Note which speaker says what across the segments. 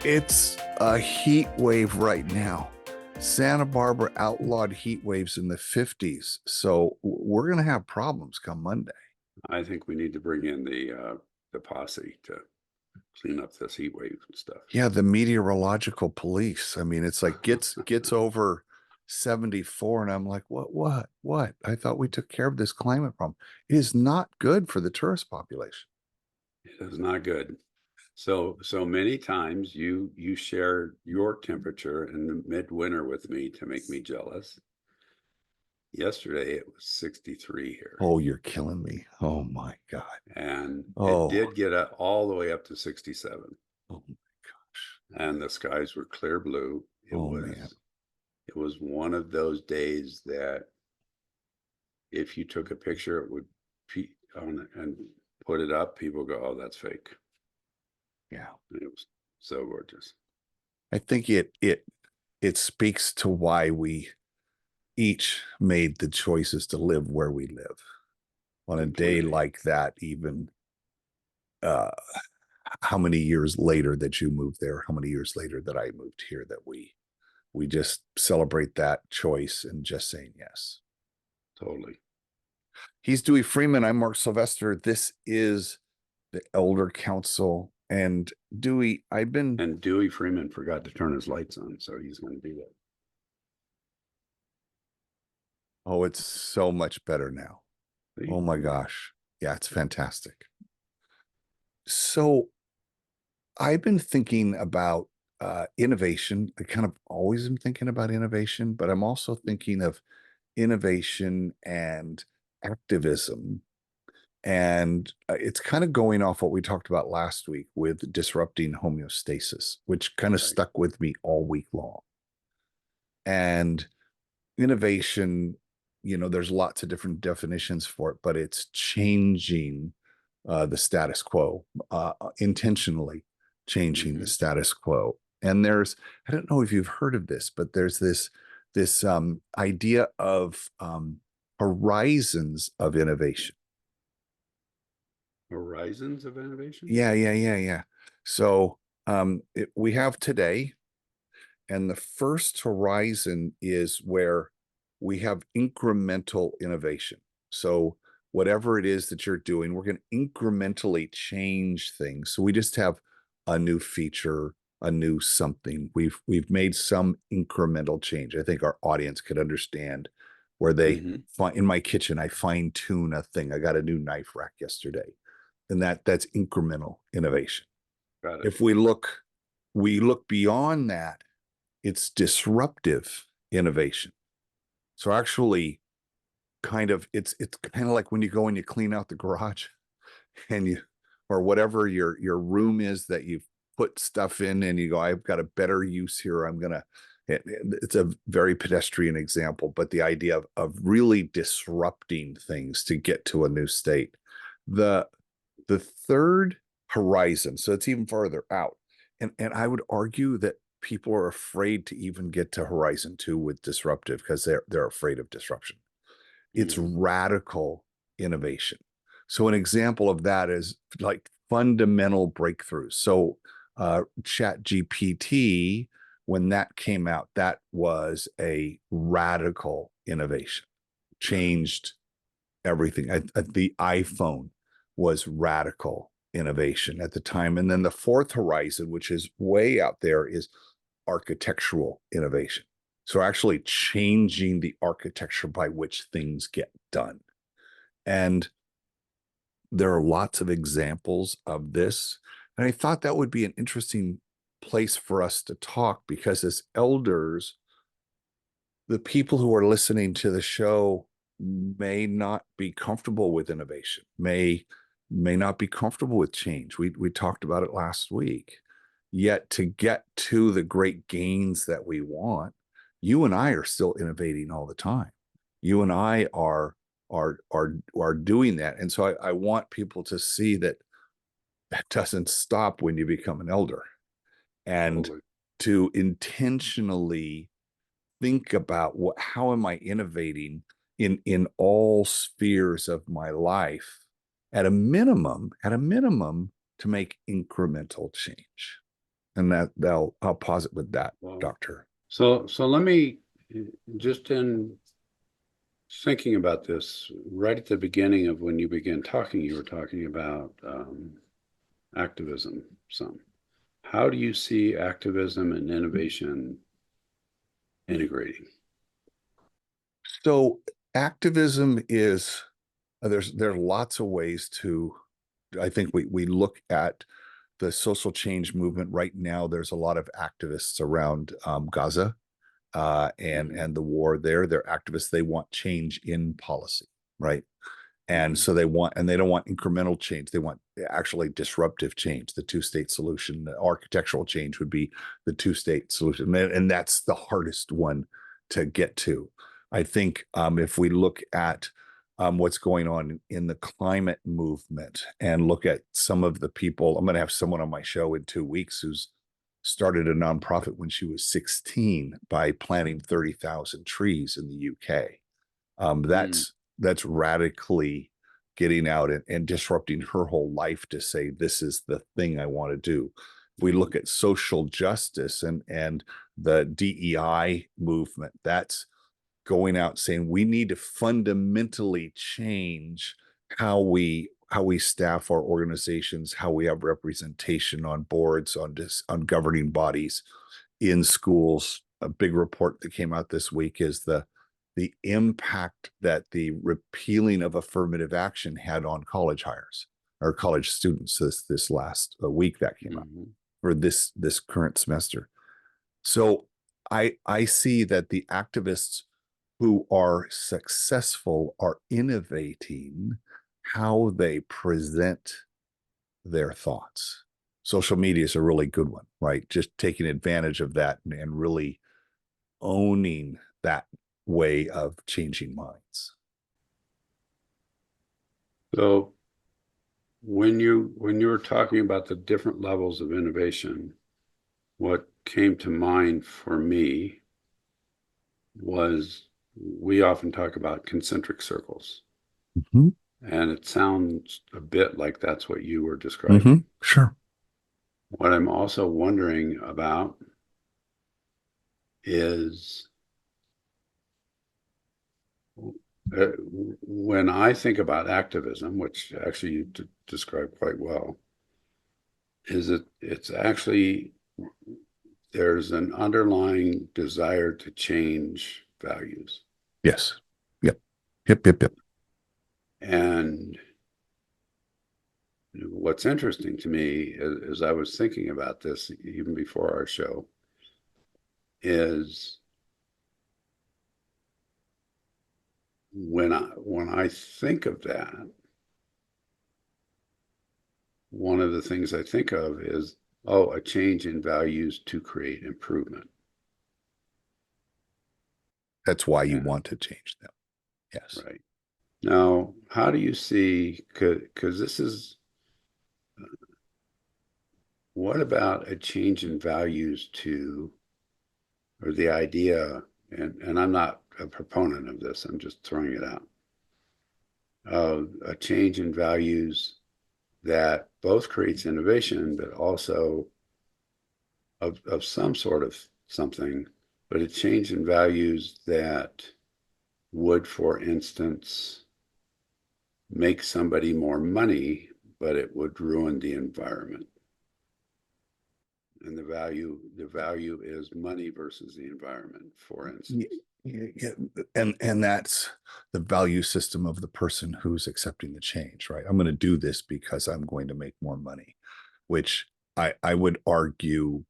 Speaker 1: It's a heat wave right now. Santa Barbara outlawed heat waves in the 50s. So we're going to have problems come Monday.
Speaker 2: I think we need to bring in the posse to clean up this heat wave and stuff.
Speaker 1: Yeah, the meteorological police. I mean, it's like gets over 74 and I'm like, what? I thought we took care of this climate problem. It is not good for the tourist population.
Speaker 2: It is not good. So many times you share your temperature in the midwinter with me to make me jealous. Yesterday it was 63 here,
Speaker 1: Oh, you're killing me. Oh my God.
Speaker 2: and it
Speaker 1: Oh,
Speaker 2: did get all the way up to 67,
Speaker 1: oh my gosh.
Speaker 2: and the skies were clear blue. It
Speaker 1: Oh man.
Speaker 2: was it was one of those days that if you took a picture, it would on and put it up, people go, "Oh, that's fake."
Speaker 1: Yeah.
Speaker 2: And it was so gorgeous.
Speaker 1: I think it speaks to why we each made the choices to live where we live on a day
Speaker 2: Completely.
Speaker 1: like that. Even uh how many years later that you moved there, how many years later that I moved here, that we just celebrate that choice and just saying yes.
Speaker 2: Totally.
Speaker 1: He's Dewey Freeman. I'm Mark Sylvester. This is the Elder Council. And Dewey, I've been,
Speaker 2: And Dewey Freeman forgot to turn his lights on, so he's going to do that.
Speaker 1: oh, it's so much better now.
Speaker 2: See?
Speaker 1: Oh my gosh. Yeah, it's fantastic. So I've been thinking about innovation. I kind of always am thinking about innovation, but I'm also thinking of innovation and activism. And it's kind of going off what we talked about last week with disrupting homeostasis, which kind of
Speaker 2: Right.
Speaker 1: stuck with me all week long. And innovation, there's lots of different definitions for it, but it's changing the status quo, intentionally changing the
Speaker 2: Mm-hmm.
Speaker 1: status quo. And I don't know if you've heard of this, but there's this idea of horizons of innovation.
Speaker 2: Horizons of innovation?
Speaker 1: Yeah. So we have today, and the first horizon is where we have incremental innovation. So whatever it is that you're doing, we're going to incrementally change things. So we just have a new feature, a new something. We've made some incremental change. I think our audience could understand where they
Speaker 2: Mm-hmm.
Speaker 1: find in my kitchen, I fine tune a thing. I got a new knife rack yesterday, and that's incremental innovation.
Speaker 2: Got it.
Speaker 1: If we look beyond that, it's disruptive innovation. So actually, it's kind of like when you go and you clean out the garage and you or whatever your room is that you've put stuff in, and you go, I've got a better use here. It's a very pedestrian example, but the idea of really disrupting things to get to a new state. The the third horizon, so it's even farther out. And I would argue that people are afraid to even get to horizon two with disruptive because they're afraid of disruption. It's
Speaker 2: Mm-hmm.
Speaker 1: radical innovation. So an example of that is like fundamental breakthroughs. So Chat GPT, when that came out, that was a radical innovation,
Speaker 2: Right.
Speaker 1: changed everything. The iPhone was radical innovation at the time. And then the fourth horizon, which is way out there, is architectural innovation. So actually changing the architecture by which things get done. And there are lots of examples of this. And I thought that would be an interesting place for us to talk, because as elders, the people who are listening to the show may not be comfortable with innovation, may not be comfortable with change. We talked about it last week. Yet to get to the great gains that we want, you and I are still innovating all the time. You and I are doing that. And so I want people to see that that doesn't stop when you become an elder, and
Speaker 2: Totally.
Speaker 1: to intentionally think about how am I innovating in all spheres of my life, at a minimum to make incremental change. And I'll pause it with that,
Speaker 2: Well,
Speaker 1: Doctor.
Speaker 2: so let me, just in thinking about this, right at the beginning of when you began talking, you were talking about activism some. How do you see activism and innovation integrating?
Speaker 1: So activism is there are lots of ways to. I think we look at the social change movement right now. There's a lot of activists around Gaza and the war there. They're activists. They want change in policy, right? And so they don't want incremental change. They want actually disruptive change, the two-state solution. The architectural change would be the two-state solution. And that's the hardest one to get to. I think if we look at what's going on in the climate movement and look at some of the people, I'm going to have someone on my show in 2 weeks who's started a nonprofit when she was 16 by planting 30,000 trees in the UK. That's radically getting out and disrupting her whole life to say this is the thing I want to do. If we look at social justice and the DEI movement, that's going out saying we need to fundamentally change how we staff our organizations, how we have representation on boards, on governing bodies, in schools. A big report that came out this week is the impact that the repealing of affirmative action had on college hires or college students this last week that came out, or this current semester. So I see that the activists who are successful are innovating how they present their thoughts. Social media is a really good one, right? Just taking advantage of that and really owning that way of changing minds.
Speaker 2: So when you were talking about the different levels of innovation, what came to mind for me was we often talk about concentric circles. And it sounds a bit like that's what you were describing.
Speaker 1: Sure.
Speaker 2: What I'm also wondering about is when I think about activism, which actually you describe quite well, it's actually there's an underlying desire to change values.
Speaker 1: Yes. Yep.
Speaker 2: And what's interesting to me as I was thinking about this even before our show is when I think of that, one of the things I think of is, a change in values to create improvement.
Speaker 1: That's why you want to change them. Yes.
Speaker 2: Right. Now, how do you see, because this is, what about a change in values to, or the idea, and I'm not a proponent of this, I'm just throwing it out, a change in values that both creates innovation, but also of some sort of something, but a change in values that would, for instance, make somebody more money, but it would ruin the environment. And the value is money versus the environment, for instance.
Speaker 1: Yeah. And that's the value system of the person who's accepting the change, right? I'm going to do this because I'm going to make more money, which I would argue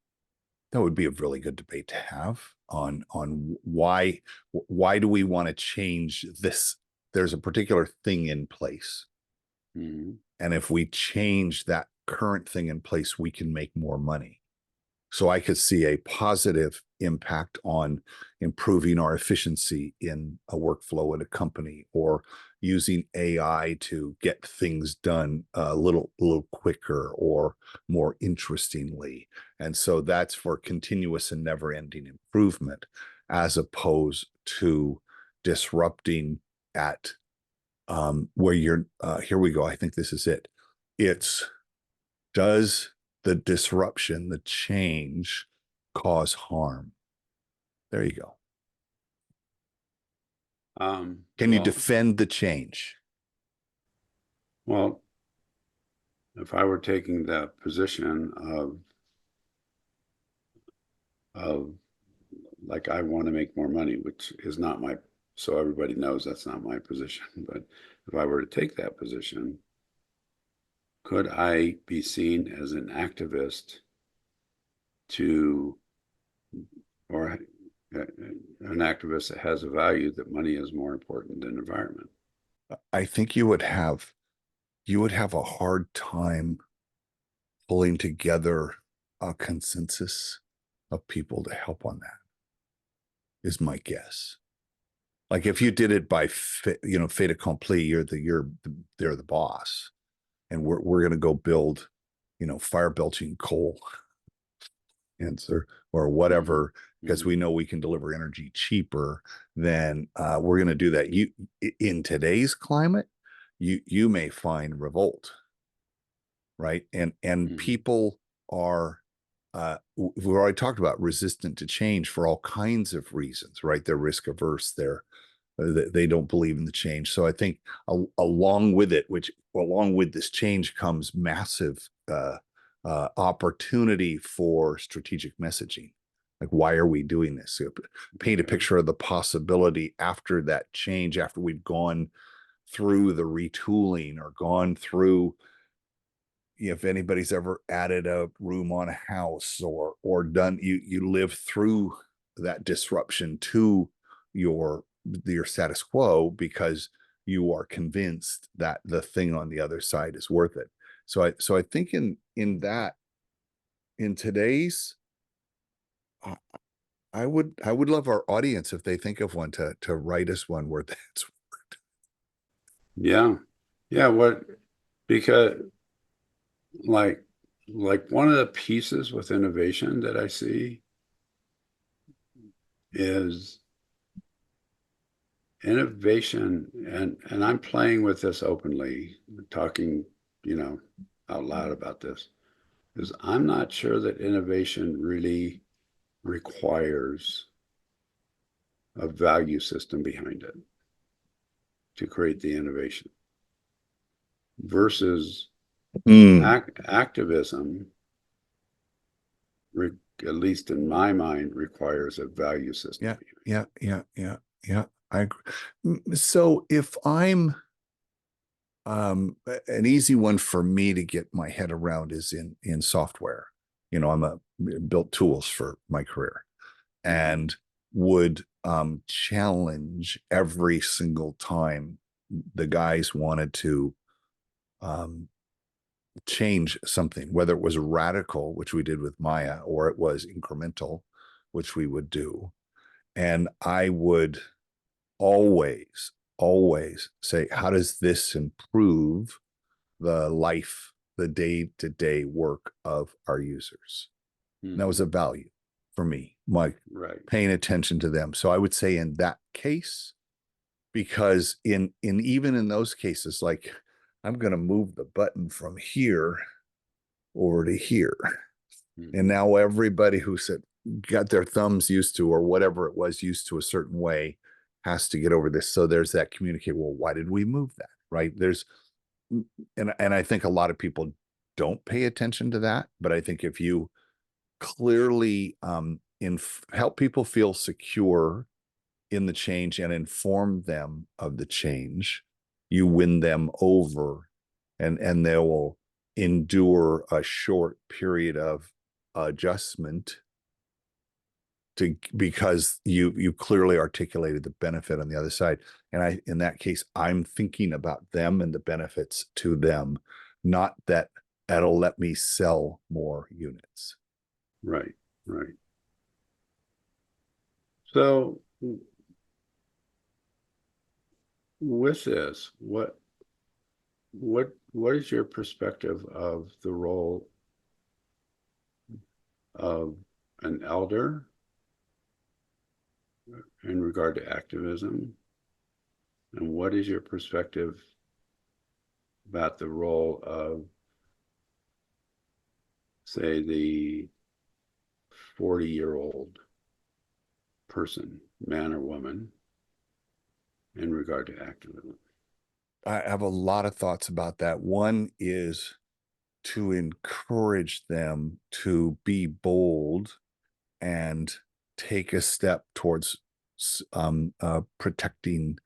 Speaker 1: that would be a really good debate to have on why do we want to change this? There's a particular thing in place. And if we change that current thing in place, we can make more money. So I could see a positive impact on improving our efficiency in a workflow in a company, or using AI to get things done a little quicker or more interestingly. And so that's for continuous and never-ending improvement, as opposed to disrupting at where you're, here we go. I think this is it. It's, does the disruption, the change cause harm. There you go. Can you defend the change?
Speaker 2: Well, if I were taking the position of like, I want to make more money, which is not my, so everybody knows that's not my position. But if I were to take that position, could I be seen as an activist or an activist that has a value that money is more important than environment?
Speaker 1: I think you would have a hard time pulling together a consensus of people to help on that, is my guess. Like if you did it by fait accompli, they're the boss, and we're going to go build, fire belching coal answer or whatever, because we know we can deliver energy cheaper, then we're going to do that. In today's climate, you may find revolt, right? And people are we've already talked about resistant to change for all kinds of reasons, right? They're risk averse, they don't believe in the change. So I think along with this change comes massive opportunity for strategic messaging. Like, why are we doing this? So paint a picture of the possibility after that change, after we've gone through the retooling or gone through, if anybody's ever added a room on a house or done, you live through that disruption to your status quo because you are convinced that the thing on the other side is worth it. So I think in today's, I would love our audience, if they think of one, to write us one where that's worked.
Speaker 2: Yeah. Because like one of the pieces with innovation that I see is innovation, and I'm playing with this openly, talking, out loud about this, is I'm not sure that innovation really requires a value system behind it to create the innovation versus activism, at least in my mind, requires a value system.
Speaker 1: Yeah. I agree. So if I'm an easy one for me to get my head around is in software. I'm built tools for my career, and would challenge every single time the guys wanted to change something, whether it was radical, which we did with Maya, or it was incremental, which we would do. And I would always say, how does this improve the day-to-day work of our users? And that was a value for me, paying attention to them. So I would say in that case, because even in those cases, like, I'm going to move the button from here over to here. And now everybody who got their thumbs used to, or whatever it was, used to a certain way, has to get over this. So there's that communicate. Well, why did we move that? Right. And I think a lot of people don't pay attention to that. But I think if you clearly help people feel secure in the change and inform them of the change, you win them over, and they will endure a short period of adjustment because you clearly articulated the benefit on the other side. And in that case, I'm thinking about them and the benefits to them, not that'll let me sell more units.
Speaker 2: Right. So with this, what is your perspective of the role of an elder in regard to activism? And what is your perspective about the role of say, the 40-year-old person, man or woman, in regard to activism?
Speaker 1: I have a lot of thoughts about that. One is to encourage them to be bold and take a step towards protecting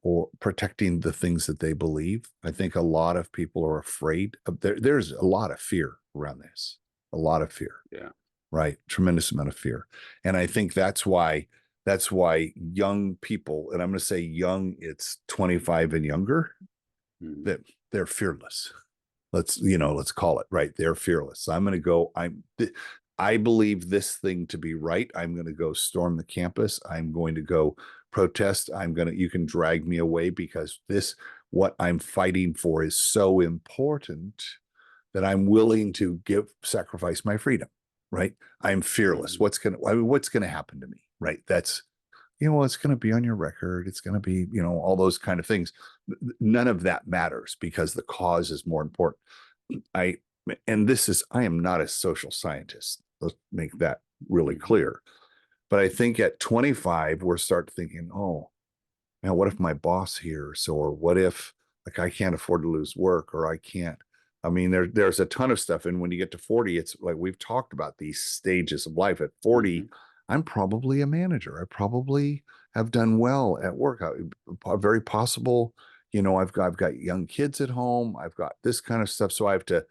Speaker 1: the things that they believe. I think a lot of people are afraid of there's a lot of fear around this, a lot of fear.
Speaker 2: Yeah.
Speaker 1: Right. Tremendous amount of fear. And I think that's why young people, and I'm going to say young, it's 25 and younger, that they're fearless. Let's call it right. They're fearless. I'm going to go. I believe this thing to be right. I'm going to go storm the campus. I'm going to go protest. You can drag me away because what I'm fighting for is so important that I'm willing to sacrifice my freedom. Right. I'm fearless. What's going to happen to me? Right. That's, it's going to be on your record. It's going to be, all those kind of things. None of that matters because the cause is more important. I am not a social scientist. Let's make that really clear. But I think at 25, we're start thinking, oh, man, what if my boss hears, or what if like I can't afford to lose work, or I can't. I mean, there's a ton of stuff. And when you get to 40, it's like we've talked about these stages of life. At 40, I'm probably a manager. I probably have done well at work. Very possible, I've got young kids at home. I've got this kind of stuff. So I have to,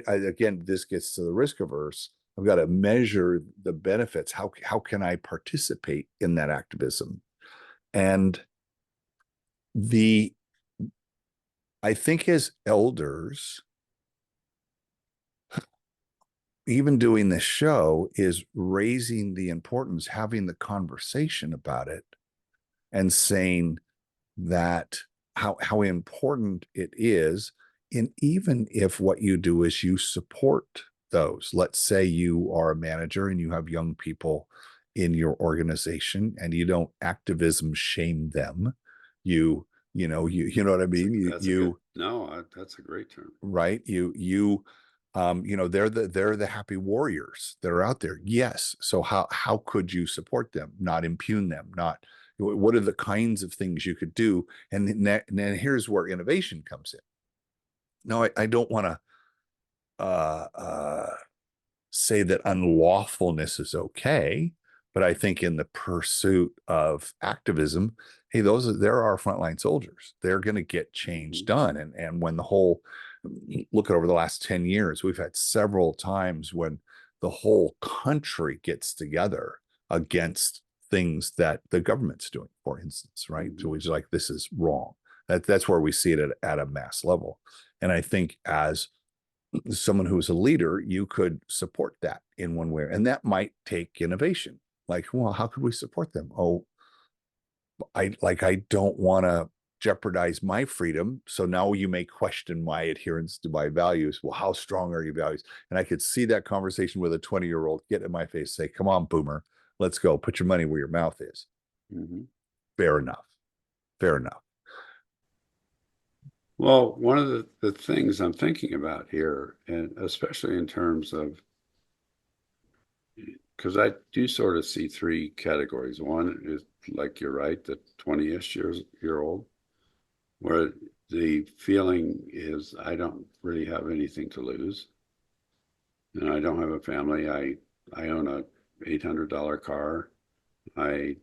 Speaker 1: again, this gets to the risk averse. I've got to measure the benefits. How can I participate in that activism? And I think as elders, even doing this show is raising the importance, having the conversation about it, and saying that how important it is. And even if what you do is you support those, let's say you are a manager and you have young people in your organization, and you don't activism shame them. You know what I mean?
Speaker 2: That's a great term.
Speaker 1: Right. They're the happy warriors that are out there. Yes. So how could you support them, not impugn them, not what are the kinds of things you could do? And then here's where innovation comes in. No, I don't want to say that unlawfulness is okay, but I think in the pursuit of activism, hey, they're our frontline soldiers. They're going to get change done. And when look at over the last 10 years, we've had several times when the whole country gets together against things that the government's doing, for instance, right? So we're just like, this is wrong. That's where we see it at a mass level. And I think as someone who's a leader, you could support that in one way. And that might take innovation. Like, well, how could we support them? Oh, I don't want to jeopardize my freedom. So now you may question my adherence to my values. Well, how strong are your values? And I could see that conversation with a 20-year-old get in my face, say, come on, boomer, let's go. Put your money where your mouth is. Fair enough. Fair enough.
Speaker 2: Well, one of the things I'm thinking about here, and especially in terms of, because I do sort of see three categories. One is, like you're right, the 20-ish year old, where the feeling is I don't really have anything to lose. And I don't have a family. I own a $800 car. I,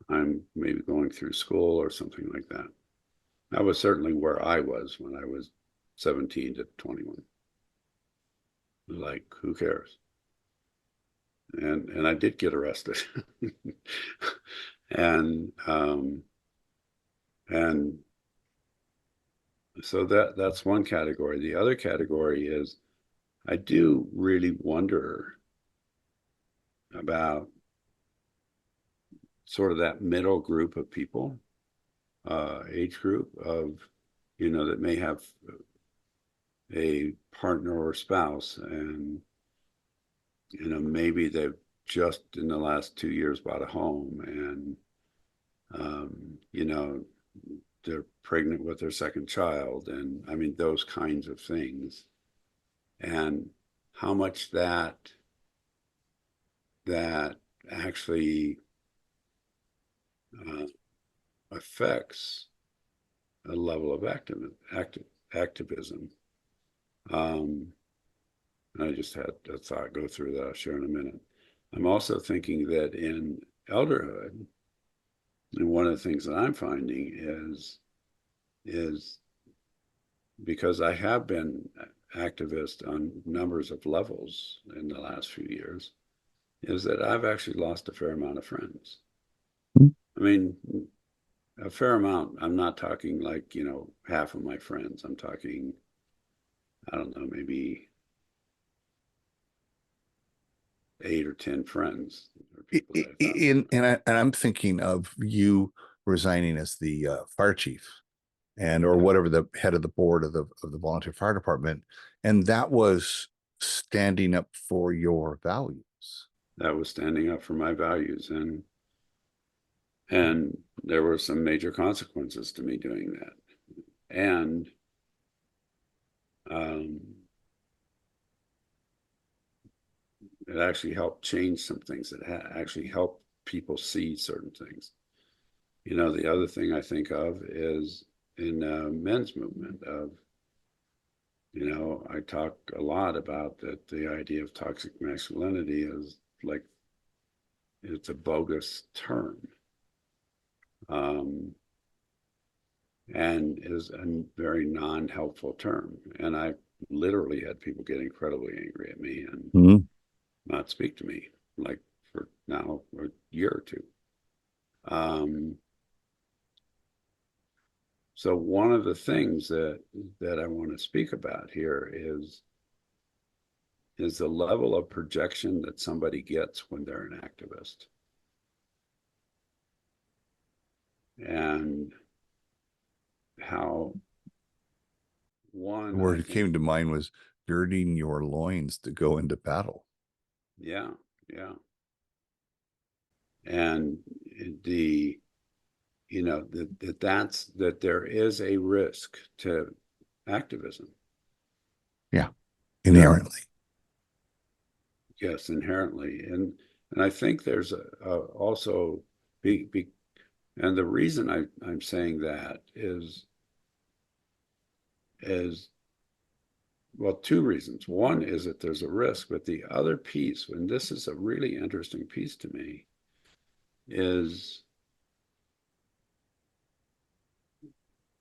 Speaker 2: I'm maybe going through school or something like that. That was certainly where I was when I was 17 to 21. Like, who cares? And I did get arrested. and and so that's one category. The other category is I do really wonder about sort of that middle group of people, age group of, that may have a partner or spouse, and, maybe they've just in the last 2 years bought a home, and, they're pregnant with their second child. And I mean, those kinds of things. and how much that actually affects a level of activism. I just had a thought go through that. I'll share in a minute. I'm also thinking that in elderhood, and one of the things that I'm finding is because I have been activist on numbers of levels in the last few years, is that I've actually lost a fair amount of friends. I mean, a fair amount. I'm not talking like, half of my friends. I'm talking, I don't know, maybe 8 or 10 friends or people that I thought.
Speaker 1: And I'm thinking of you resigning as the fire chief or
Speaker 2: Yeah,
Speaker 1: whatever, the head of the board of the volunteer fire department, and that was standing up for your values.
Speaker 2: that was standing up for my values, and there were some major consequences to me doing that. And um, it actually helped change some things. It actually helped people see certain things. The other thing I think of is in men's movement of, I talk a lot about that the idea of toxic masculinity is like, it's a bogus term. And is a very non-helpful term. And I literally had people get incredibly angry at me and
Speaker 1: Mm-hmm.
Speaker 2: not speak to me, like for now a year or two. So one of the things that I want to speak about here is the level of projection that somebody gets when they're an activist. And how
Speaker 1: The
Speaker 2: one,
Speaker 1: word
Speaker 2: I
Speaker 1: that
Speaker 2: think,
Speaker 1: came to mind was girding your loins to go into battle.
Speaker 2: yeah, yeah. And the, that there is a risk to activism.
Speaker 1: Yeah,
Speaker 2: There,
Speaker 1: inherently.
Speaker 2: yes, inherently. And I think there's also and the reason I'm saying that is well, two reasons. One is that there's a risk, but the other piece, and this is a really interesting piece to me, is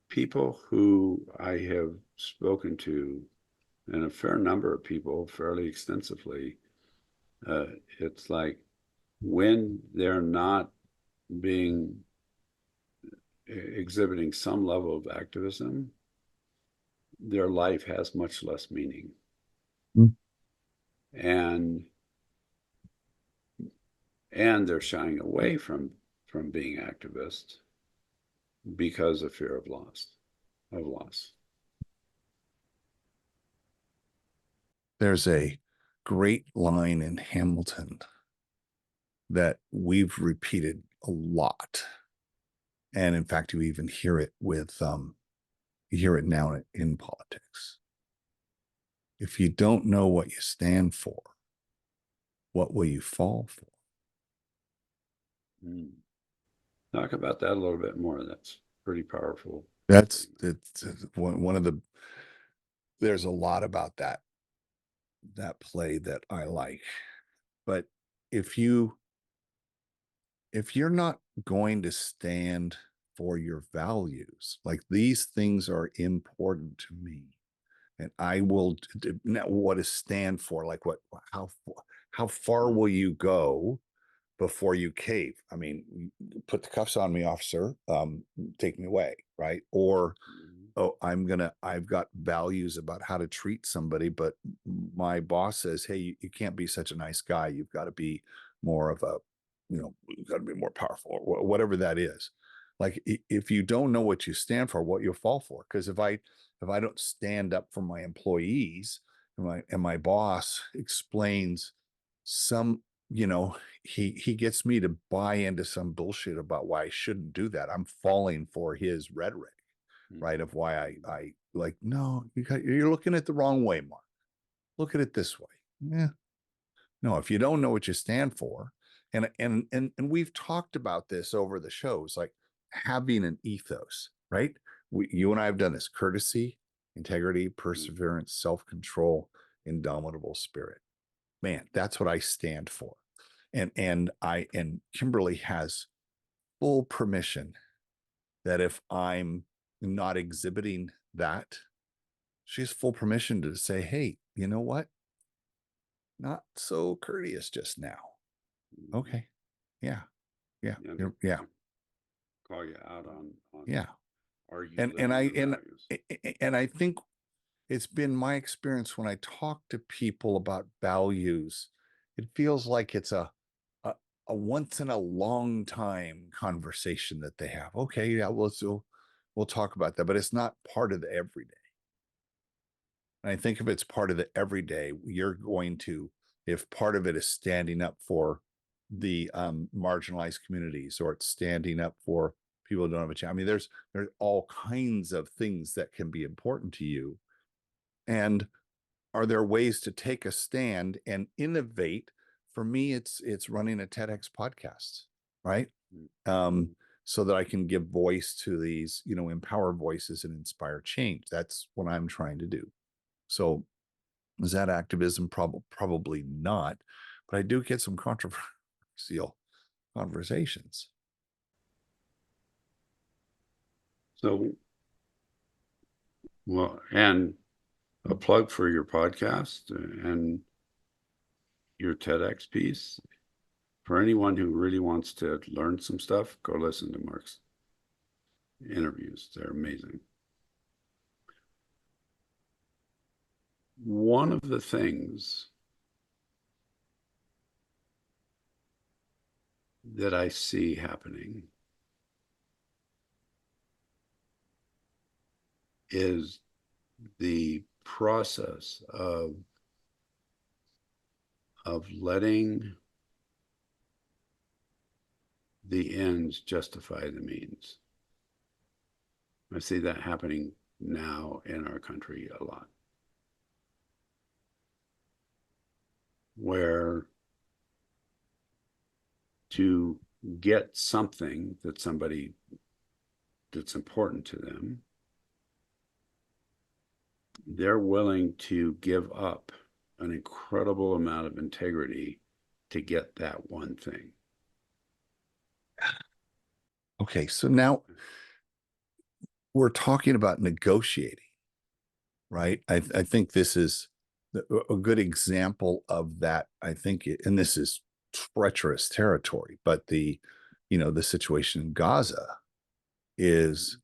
Speaker 2: people who I have spoken to, and a fair number of people fairly extensively. It's like when they're not being exhibiting some level of activism, their life has much less meaning.
Speaker 1: Mm.
Speaker 2: And they're shying away from being activists because of fear of loss.
Speaker 1: There's a great line in Hamilton that we've repeated a lot. And in fact, you even hear it you hear it now in politics. If you don't know what you stand for, what will you fall for?
Speaker 2: Mm. Talk about that a little bit more. That's pretty powerful.
Speaker 1: That's one of the, there's a lot about that play that I like. But if you if you're not going to stand for your values, like these things are important to me, and I will now what is stand for, like how far will you go before you cave? I mean, put the cuffs on me, officer. Take me away, right? Or
Speaker 2: Mm.
Speaker 1: oh, I've got values about how to treat somebody, but my boss says, hey, you can't be such a nice guy. You've got to be more of a, you've got to be more powerful, or whatever that is. Like if you don't know what you stand for, what you'll fall for. Because if I don't stand up for my employees, and my boss explains some, he gets me to buy into some bullshit about why I shouldn't do that. I'm falling for his rhetoric,
Speaker 2: Mm.
Speaker 1: right? Of why I like, no, you're looking at the wrong way, Mark. look at it this way. Yeah. No, if you don't know what you stand for, and we've talked about this over the shows, like having an ethos, right? You and I have done this: courtesy, integrity, perseverance, self-control, indomitable spirit. Man, that's what I stand for. And Kimberly has full permission that if I'm not exhibiting that, she has full permission to say, hey, you know what? Not so courteous just now. Okay. Yeah. Yeah. Yeah.
Speaker 2: Call you out on
Speaker 1: Yeah.
Speaker 2: are you
Speaker 1: And
Speaker 2: living your values?
Speaker 1: and I think it's been my experience when I talk to people about values, it feels like it's a once in a long time conversation that they have. Okay, yeah, we'll talk about that, but it's not part of the everyday. And I think if it's part of the everyday, you're going to, if part of it is standing up for the marginalized communities, or it's standing up for people who don't have a chance. I mean, there's all kinds of things that can be important to you. And are there ways to take a stand and innovate? For me, it's running a TEDx podcast, right? So that I can give voice to these, empower voices and inspire change. That's what I'm trying to do. So is that activism? Probably not, but I do get some controversial conversations.
Speaker 2: So, well, and a plug for your podcast and your TEDx piece. For anyone who really wants to learn some stuff, go listen to Mark's interviews. They're amazing. One of the things that I see happening is the process of letting the ends justify the means. I see that happening now in our country a lot, where to get something that's important to them, they're willing to give up an incredible amount of integrity to get that one thing.
Speaker 1: Okay, so now we're talking about negotiating, right? I think this is a good example of that. I think, and this is treacherous territory, but the situation in Gaza is,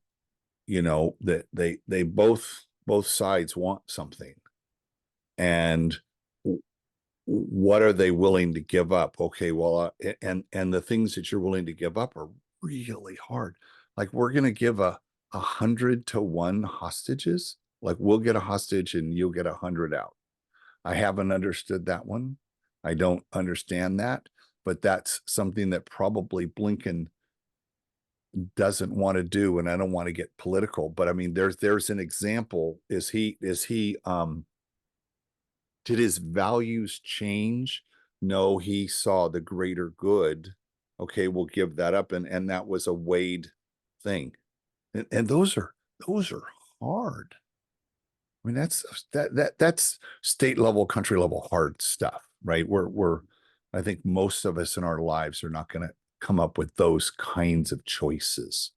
Speaker 1: that they both sides want something, and what are they willing to give up? Okay, well, and the things that you're willing to give up are really hard. Like, we're going to give 100 to 1 hostages. Like, we'll get a hostage and you'll get 100 out. I haven't understood that one. I don't understand that, but that's something that probably Blinken doesn't want to do. And I don't want to get political, but I mean, there's an example. Is he did his values change? No, he saw the greater good. Okay, we'll give that up. And that was a weighed thing. And those are hard. I mean, that's state level, country level hard stuff, right? I think most of us in our lives are not going to come up with those kinds of choices.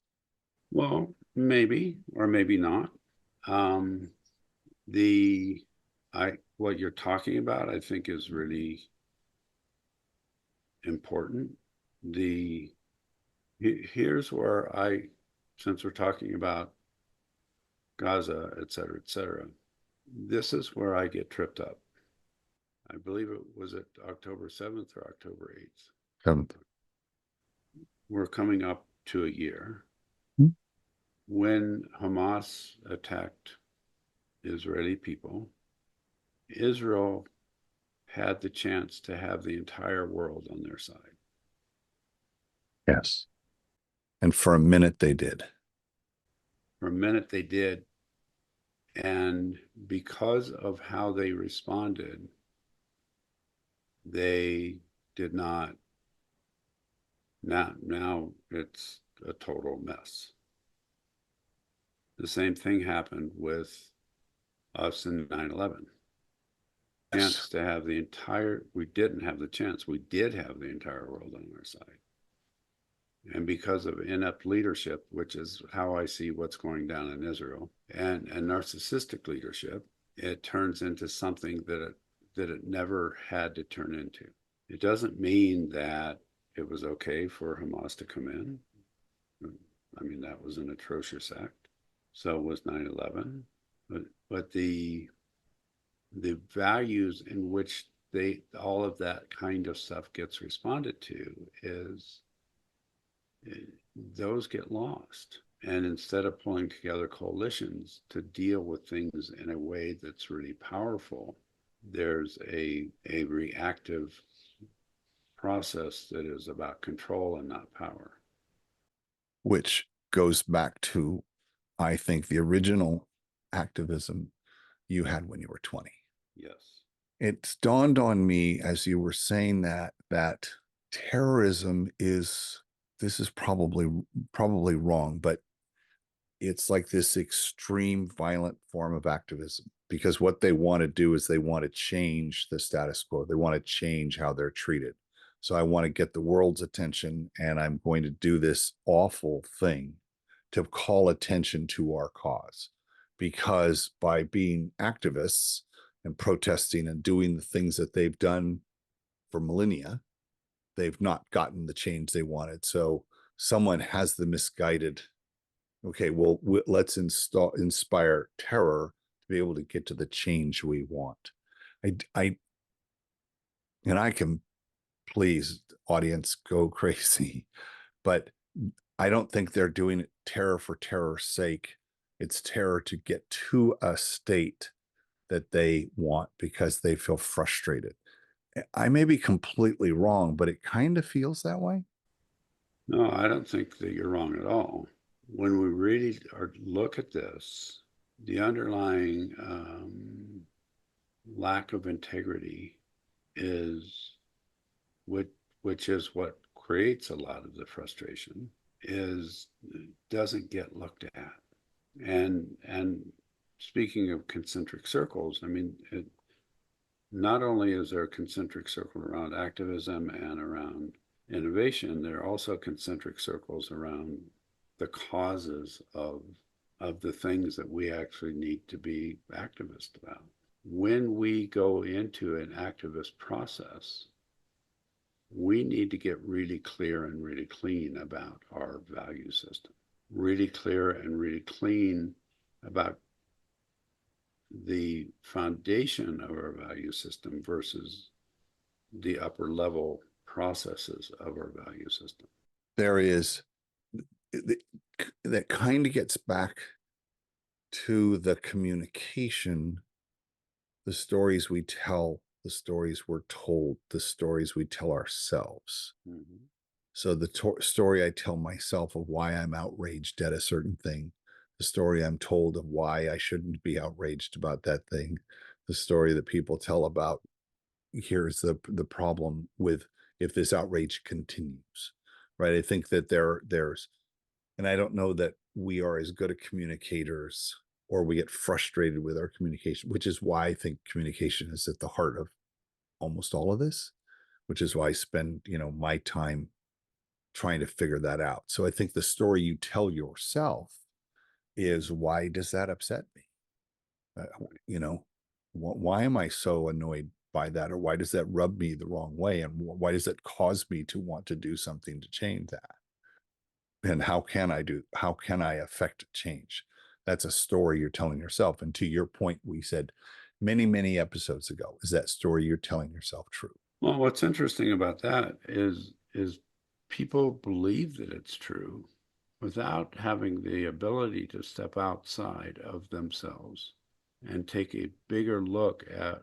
Speaker 2: Well, maybe or maybe not. What you're talking about, I think, is really important. Here's where since we're talking about Gaza, et cetera, this is where I get tripped up. I believe it was at October 7th or October 8th.
Speaker 1: 7th.
Speaker 2: We're coming up to a year when Hamas attacked Israeli people. Israel had the chance to have the entire world on their side.
Speaker 1: Yes. And for a minute they did.
Speaker 2: For a minute they did. And because of how they responded, they did not. Now it's a total mess. The same thing happened with us in 9/11.
Speaker 1: Yes.
Speaker 2: Chance to have the entire, we didn't have the chance. We did have the entire world on our side. And because of inept leadership, which is how I see what's going down in Israel, and narcissistic leadership, it turns into something that it never had to turn into. It doesn't mean that it was okay for Hamas to come in. I mean, that was an atrocious act. So was 9/11. But the values in which they all of that kind of stuff gets responded to is those get lost. And instead of pulling together coalitions to deal with things in a way that's really powerful, there's a reactive process that is about control and not power.
Speaker 1: Which goes back to, I think, the original activism you had when you were 20.
Speaker 2: Yes.
Speaker 1: It's dawned on me as you were saying that terrorism is, this is probably wrong, but it's like this extreme violent form of activism, because what they want to do is they want to change the status quo. They want to change how they're treated. So I want to get the world's attention, and I'm going to do this awful thing to call attention to our cause. Because by being activists and protesting and doing the things that they've done for millennia, they've not gotten the change they wanted. So someone has the misguided, okay, well, let's inspire terror to be able to get to the change we want. I and I can, please, audience, go crazy, but I don't think they're doing it terror for terror's sake. It's terror to get to a state that they want because they feel frustrated. I may be completely wrong, but it kind of feels that way.
Speaker 2: No, I don't think that you're wrong at all. When we really look at this, the underlying lack of integrity is what, which is what creates a lot of the frustration, is doesn't get looked at. And speaking of concentric circles, I mean, not only is there a concentric circle around activism and around innovation, there are also concentric circles around the causes of the things that we actually need to be activist about. When we go into an activist process, we need to get really clear and really clean about our value system, really clear and really clean about the foundation of our value system versus the upper level processes of our value system.
Speaker 1: There is, that kind of gets back to the communication, the stories we tell, the stories we're told, the stories we tell ourselves.
Speaker 2: Mm-hmm.
Speaker 1: So the story I tell myself of why I'm outraged at a certain thing, the story I'm told of why I shouldn't be outraged about that thing, the story that people tell about, here's the problem with if this outrage continues, right? I think that there's, and I don't know that we are as good at communicators, or we get frustrated with our communication, which is why I think communication is at the heart of almost all of this, which is why I spend, my time trying to figure that out. So I think the story you tell yourself is, why does that upset me? Why am I so annoyed by that? Or why does that rub me the wrong way? And why does it cause me to want to do something to change that? And how can I affect change? That's a story you're telling yourself. And to your point, we said many, many episodes ago, is that story you're telling yourself true?
Speaker 2: Well, what's interesting about that is people believe that it's true without having the ability to step outside of themselves and take a bigger look at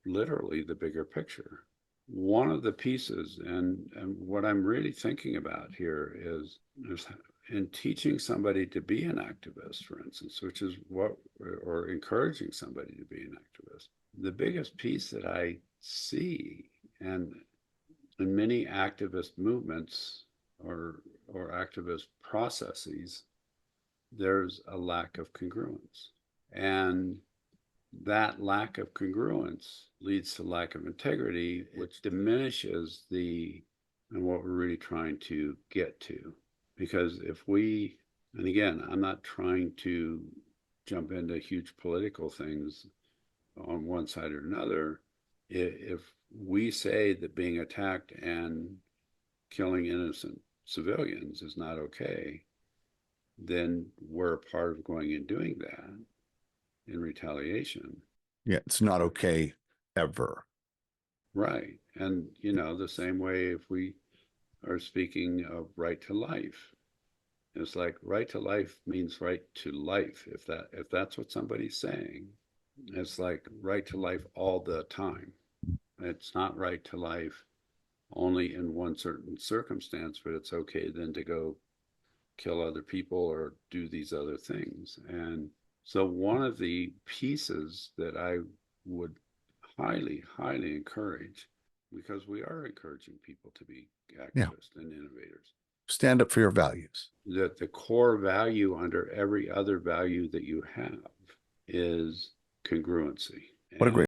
Speaker 2: literally the bigger picture. One of the pieces, and what I'm really thinking about here is in teaching somebody to be an activist, for instance, which is what, or encouraging somebody to be an activist, the biggest piece that I see, and in many activist movements or activist processes, there's a lack of congruence. And that lack of congruence leads to lack of integrity, which diminishes and what we're really trying to get to. Because if we, and again, I'm not trying to jump into huge political things on one side or another. If we say that being attacked and killing innocent civilians is not okay, then we're a part of going and doing that in retaliation.
Speaker 1: Yeah, it's not okay ever.
Speaker 2: Right. And, you know, the same way if we are speaking of right to life, it's like right to life means right to life. If that's what somebody's saying, it's like right to life all the time. It's not right to life only in one certain circumstance, but it's okay then to go kill other people or do these other things. And so one of the pieces that I would highly, highly encourage, because we are encouraging people to be
Speaker 1: Yeah.
Speaker 2: activists and innovators,
Speaker 1: Stand up for your values.
Speaker 2: that the core value under every other value that you have is congruency.
Speaker 1: What a great